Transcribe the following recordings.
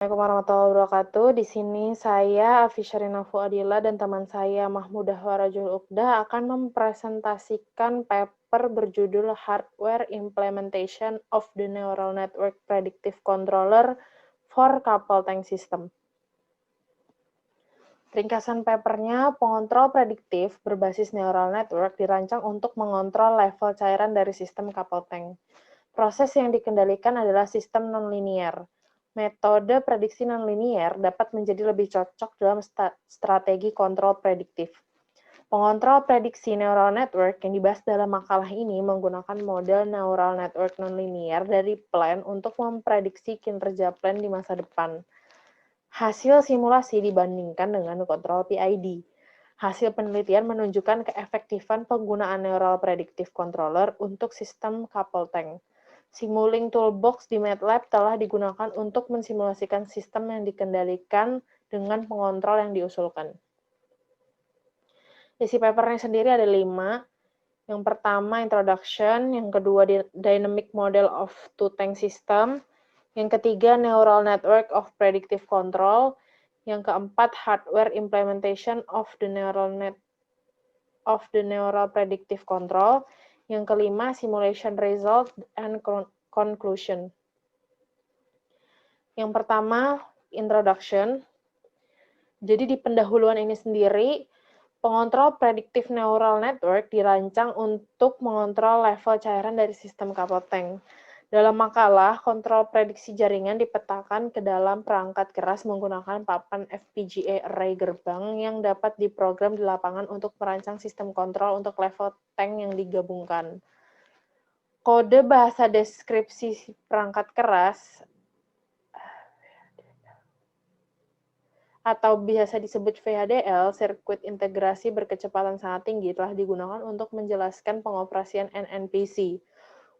Assalamualaikum warahmatullahi wabarakatuh. Di sini saya Afi Sharina Fuadila dan teman saya Mahmudah Warajul Uqdah akan mempresentasikan paper berjudul Hardware Implementation of the Neural Network Predictive Controller for Coupled Tank System. Ringkasan papernya, pengontrol prediktif berbasis neural network dirancang untuk mengontrol level cairan dari sistem coupled tank. Proses yang dikendalikan adalah sistem nonlinear. Metode prediksi nonlinear dapat menjadi lebih cocok dalam strategi kontrol prediktif. Pengontrol prediksi neural network yang dibahas dalam makalah ini menggunakan model neural network nonlinear dari plan untuk memprediksi kinerja plan di masa depan. Hasil simulasi dibandingkan dengan kontrol PID. Hasil penelitian menunjukkan keefektifan penggunaan neural predictive controller untuk sistem coupled tank. Simulink Toolbox di MATLAB telah digunakan untuk mensimulasikan sistem yang dikendalikan dengan pengontrol yang diusulkan. Isi papernya sendiri ada 5. Yang pertama, introduction. Yang kedua, dynamic model of two-tank system. Yang ketiga, neural network of predictive control. Yang keempat, hardware implementation of the neural predictive control. Yang kelima, simulation result and conclusion. Yang pertama, introduction. Jadi di pendahuluan ini sendiri, pengontrol predictive neural network dirancang untuk mengontrol level cairan dari sistem coupled tank. Dalam makalah, kontrol prediksi jaringan dipetakan ke dalam perangkat keras menggunakan papan FPGA array gerbang yang dapat diprogram di lapangan untuk merancang sistem kontrol untuk level tank yang digabungkan. Kode bahasa deskripsi perangkat keras atau biasa disebut VHDL, sirkuit integrasi berkecepatan sangat tinggi, telah digunakan untuk menjelaskan pengoperasian NNPC.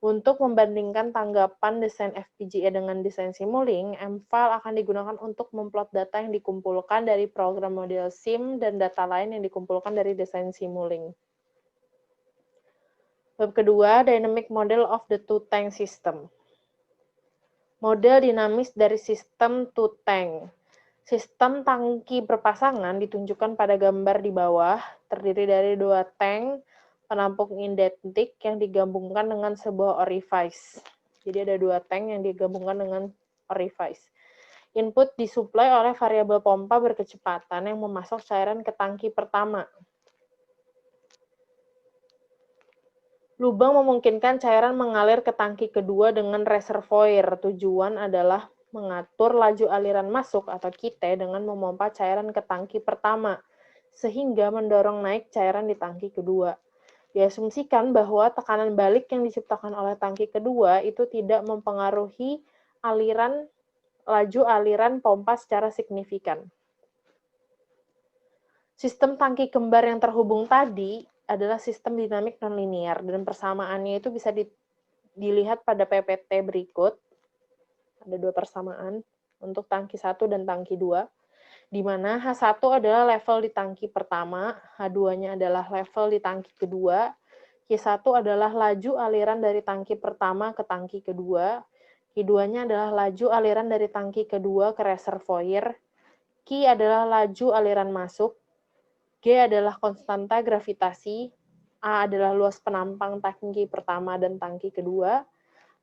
Untuk membandingkan tanggapan desain FPGA dengan desain Simulink, M-file akan digunakan untuk memplot data yang dikumpulkan dari program model SIM dan data lain yang dikumpulkan dari desain Simulink. Bab kedua, Dynamic Model of the Two-Tank System. Model dinamis dari sistem two-tank. Sistem tangki berpasangan ditunjukkan pada gambar di bawah, terdiri dari 2 tank penampung identik yang digabungkan dengan sebuah orifice. Jadi ada 2 tank yang digabungkan dengan orifice. Input disuplai oleh variabel pompa berkecepatan yang memasok cairan ke tangki pertama. Lubang memungkinkan cairan mengalir ke tangki kedua dengan reservoir. Tujuan adalah mengatur laju aliran masuk atau QT dengan memompa cairan ke tangki pertama, sehingga mendorong naik cairan di tangki kedua. Diasumsikan bahwa tekanan balik yang diciptakan oleh tangki kedua itu tidak mempengaruhi laju aliran pompa secara signifikan. Sistem tangki kembar yang terhubung tadi adalah sistem dinamik nonlinear, dan persamaannya itu bisa dilihat pada PPT berikut. Ada 2 persamaan untuk tangki 1 dan tangki 2. Di mana H1 adalah level di tangki pertama, H2-nya adalah level di tangki kedua, Q1 adalah laju aliran dari tangki pertama ke tangki kedua, Q2-nya adalah laju aliran dari tangki kedua ke reservoir, Q adalah laju aliran masuk, G adalah konstanta gravitasi, A adalah luas penampang tangki pertama dan tangki kedua,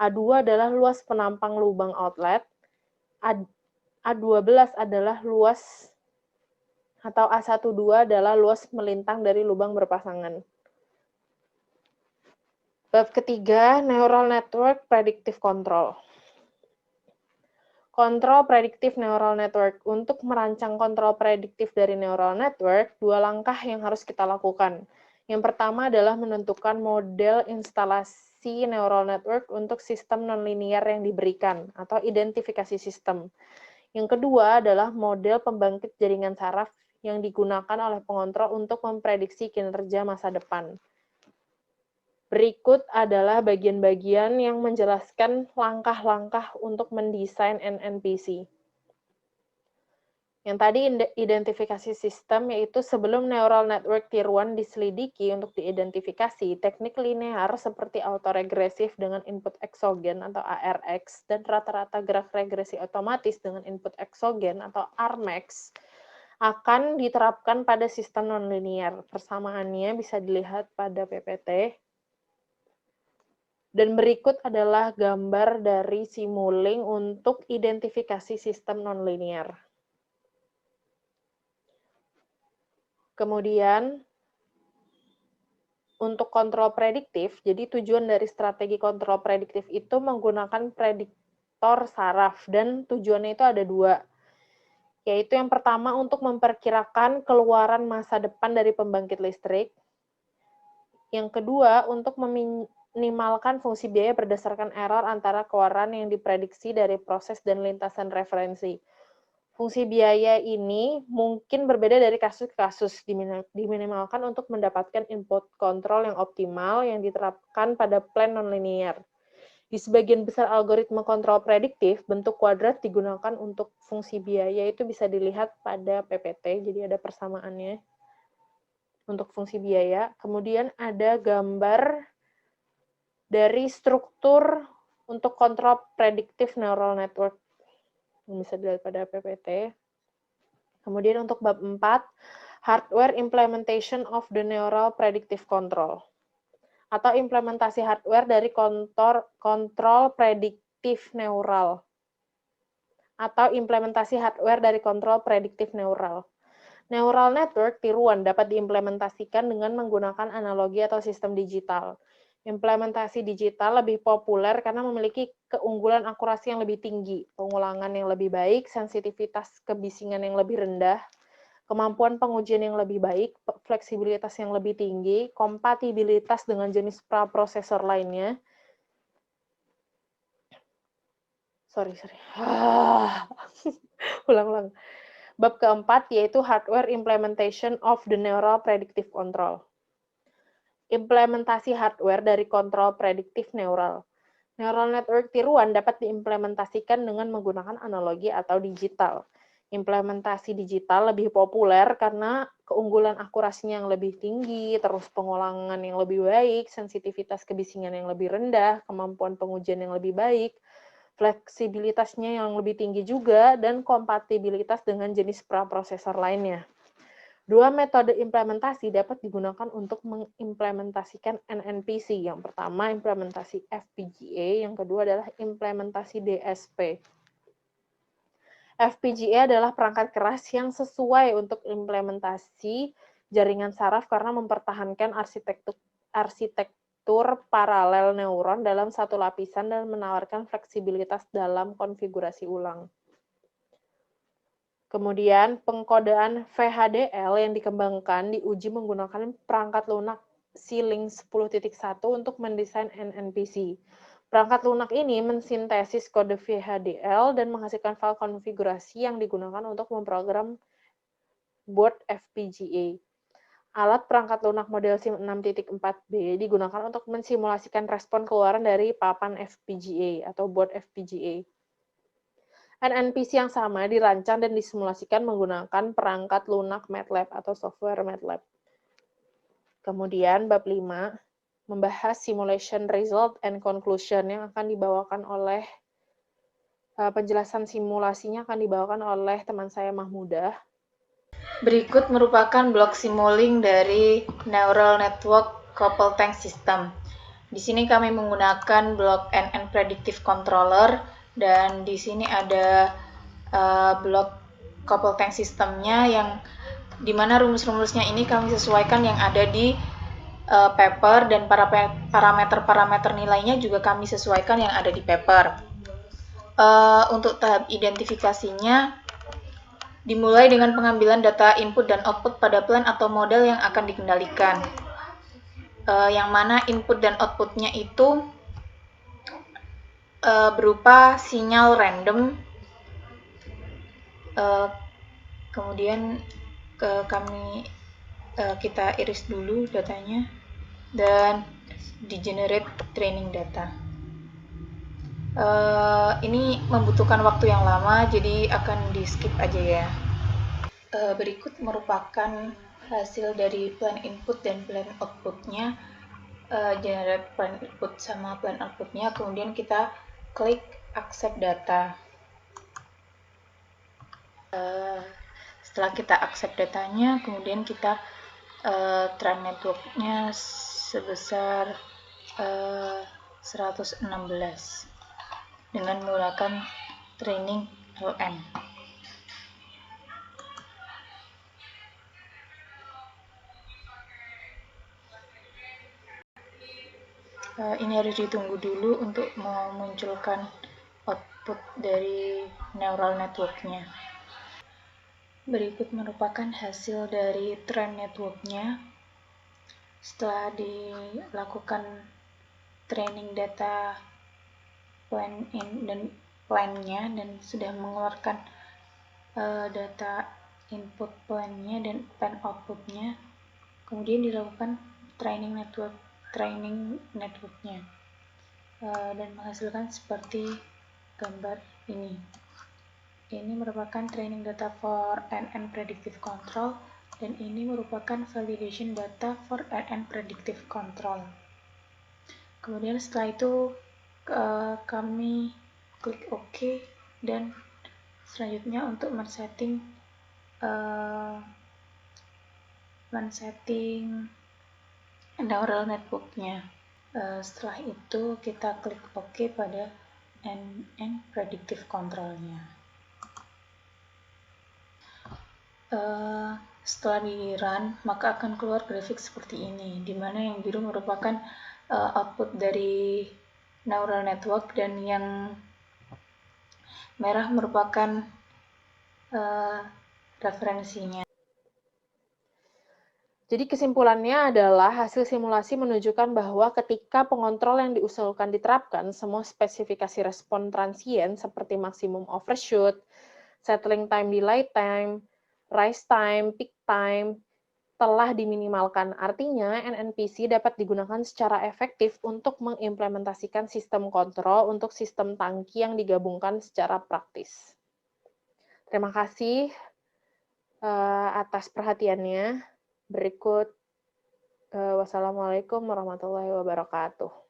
A2 adalah luas penampang lubang outlet, A12 adalah luas atau A12 adalah luas melintang dari lubang berpasangan. Bab ketiga, Neural Network Predictive Control. Kontrol prediktif neural network. Untuk merancang kontrol prediktif dari neural network, 2 langkah yang harus kita lakukan. Yang pertama adalah menentukan model instalasi neural network untuk sistem nonlinear yang diberikan, atau identifikasi sistem. Yang kedua adalah model pembangkit jaringan saraf yang digunakan oleh pengontrol untuk memprediksi kinerja masa depan. Berikut adalah bagian-bagian yang menjelaskan langkah-langkah untuk mendesain NNPC. Yang tadi identifikasi sistem, yaitu sebelum neural network tiruan diselidiki untuk diidentifikasi, teknik linear seperti autoregresif dengan input eksogen atau ARX dan rata-rata gerak regresi otomatis dengan input eksogen atau RMAX akan diterapkan pada sistem nonlinear. Persamaannya bisa dilihat pada PPT. Dan berikut adalah gambar dari Simulink untuk identifikasi sistem nonlinear. Kemudian, untuk kontrol prediktif, jadi tujuan dari strategi kontrol prediktif itu menggunakan prediktor saraf, dan tujuannya itu ada dua. Yaitu yang pertama untuk memperkirakan keluaran masa depan dari pembangkit listrik. Yang kedua, untuk minimalkan fungsi biaya berdasarkan error antara keluaran yang diprediksi dari proses dan lintasan referensi. Fungsi biaya ini mungkin berbeda dari kasus ke kasus, diminimalkan untuk mendapatkan input kontrol yang optimal yang diterapkan pada plan nonlinear. Di sebagian besar algoritma kontrol prediktif, bentuk kuadrat digunakan untuk fungsi biaya itu bisa dilihat pada PPT, jadi ada persamaannya untuk fungsi biaya. Kemudian ada gambar dari struktur untuk kontrol prediktif neural network. Bisa dilihat pada PPT. Kemudian untuk bab 4, hardware implementation of the neural predictive control. Atau implementasi hardware dari kontrol prediktif neural. Atau implementasi hardware dari kontrol prediktif neural. Neural network tiruan dapat diimplementasikan dengan menggunakan analogi atau sistem digital. Implementasi digital lebih populer karena memiliki keunggulan akurasi yang lebih tinggi, pengulangan yang lebih baik, sensitivitas kebisingan yang lebih rendah, kemampuan pengujian yang lebih baik, fleksibilitas yang lebih tinggi, kompatibilitas dengan jenis praprosesor lainnya. Ulang-ulang. Bab keempat yaitu hardware implementation of the neural predictive control. Implementasi hardware dari kontrol prediktif neural. Neural network tiruan dapat diimplementasikan dengan menggunakan analogi atau digital. Implementasi digital lebih populer karena keunggulan akurasinya yang lebih tinggi, terus pengulangan yang lebih baik, sensitivitas kebisingan yang lebih rendah, kemampuan pengujian yang lebih baik, fleksibilitasnya yang lebih tinggi juga, dan kompatibilitas dengan jenis praprosesor lainnya. Dua metode implementasi dapat digunakan untuk mengimplementasikan NNPC. Yang pertama, implementasi FPGA. Yang kedua adalah implementasi DSP. FPGA adalah perangkat keras yang sesuai untuk implementasi jaringan saraf karena mempertahankan arsitektur paralel neuron dalam satu lapisan dan menawarkan fleksibilitas dalam konfigurasi ulang. Kemudian, pengkodean VHDL yang dikembangkan diuji menggunakan perangkat lunak Xilinx 10.1 untuk mendesain NNPC. Perangkat lunak ini mensintesis kode VHDL dan menghasilkan file konfigurasi yang digunakan untuk memprogram board FPGA. Alat perangkat lunak model SIM 6.4b digunakan untuk mensimulasikan respon keluaran dari papan FPGA atau board FPGA. NNPC yang sama dirancang dan disimulasikan menggunakan perangkat lunak MATLAB atau software MATLAB. Kemudian bab 5 membahas simulation result and conclusion yang akan dibawakan oleh penjelasan simulasinya akan dibawakan oleh teman saya Mahmudah. Berikut merupakan blok Simulink dari Neural Network Coupled Tank System. Di sini kami menggunakan blok NN Predictive Controller dan di sini ada blok Coupled Tank Systemnya yang dimana rumus-rumusnya ini kami sesuaikan yang ada di paper dan parameter-parameter nilainya juga kami sesuaikan yang ada di paper. Untuk tahap identifikasinya dimulai dengan pengambilan data input dan output pada plan atau model yang akan dikendalikan. Yang mana input dan outputnya itu berupa sinyal random. Kemudian kita iris dulu datanya dan di generate training data. Ini membutuhkan waktu yang lama, jadi akan di skip aja ya. Berikut merupakan hasil dari plan input dan plan outputnya, generate plan input sama plan outputnya, kemudian kita klik accept data. Setelah kita accept datanya, kemudian kita train networknya sebesar 116 dengan menggunakan training LM. Ini harus ditunggu dulu untuk memunculkan output dari neural networknya. Berikut merupakan hasil dari train networknya. Setelah dilakukan training data plan in dan plan-nya dan sudah mengeluarkan data input plan-nya dan plan output-nya, kemudian dilakukan training network-nya dan menghasilkan seperti gambar ini. Ini merupakan training data for NN predictive control dan ini merupakan validation data for NN predictive control. Kemudian setelah itu kami klik OK dan selanjutnya untuk men-setting neural network-nya. Setelah itu kita klik OK pada NN predictive control-nya. Setelah di-run, maka akan keluar grafik seperti ini, di mana yang biru merupakan output dari neural network dan yang merah merupakan referensinya. Jadi kesimpulannya adalah hasil simulasi menunjukkan bahwa ketika pengontrol yang diusulkan diterapkan, semua spesifikasi respon transient seperti maksimum overshoot, settling time, delay time, rise time, peak time, telah diminimalkan. Artinya, NNPC dapat digunakan secara efektif untuk mengimplementasikan sistem kontrol untuk sistem tangki yang digabungkan secara praktis. Terima kasih atas perhatiannya. Berikut, wassalamualaikum warahmatullahi wabarakatuh.